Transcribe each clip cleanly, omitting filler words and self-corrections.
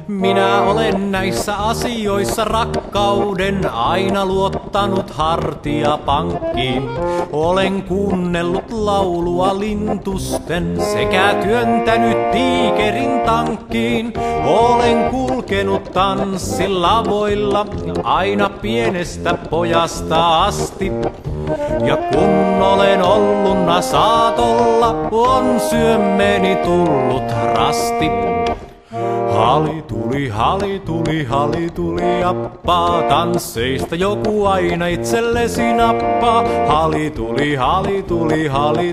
Minä olen näissä asioissa rakkauden aina luottanut hartiapankkiin. Olen kuunnellut laulua lintusten sekä työntänyt tiikerin tankkiin. Olen kulkenut tanssilavoilla aina pienestä pojasta asti. Ja kun olen olluna saatolla, on syömmeeni tullut rasti. Hali tuli, jappaa, tansseista joku aina itsellesi nappaa. Hali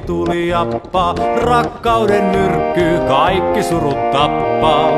tuli, jappaa, rakkauden myrkky kaikki surut tappaa.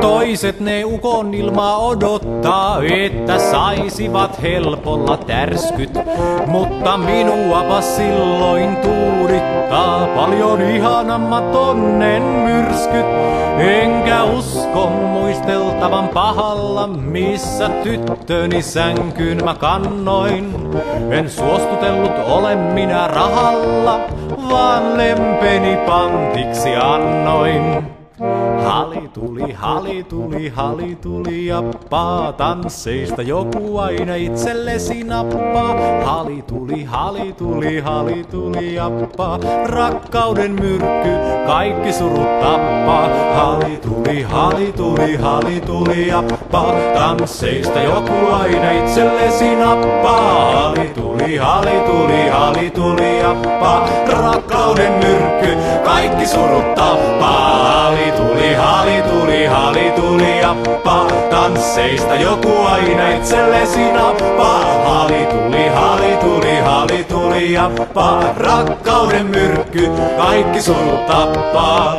Toiset ne ukon ilmaa odottaa, että saisivat helpolla tärskyt. Mutta minuapa silloin tuudittaa paljon ihanammat onnen myrskyt. Enkä usko muisteltavan pahalla, missä tyttöni sänkyyn mä kannoin. En suostutellut olen minä rahalla, vaan lempeni pantiksi annoin. Hali tuli, jappaa, tansseista joku aina itsellesi nappaa. Hali tuli, jappaa, rakkauden myrkky kaikki surut tappaa. Hali tuli, jappaa, tansseista joku aina itsellesi nappaa. Hali tuli, jappaa, rakkauden myrkky kaikki surut tappaa. Hali tuli, jappaa, tansseista joku aina itsellesi nappaa. Hali tuli, jappaa, rakkauden myrkky kaikki surut tappaa.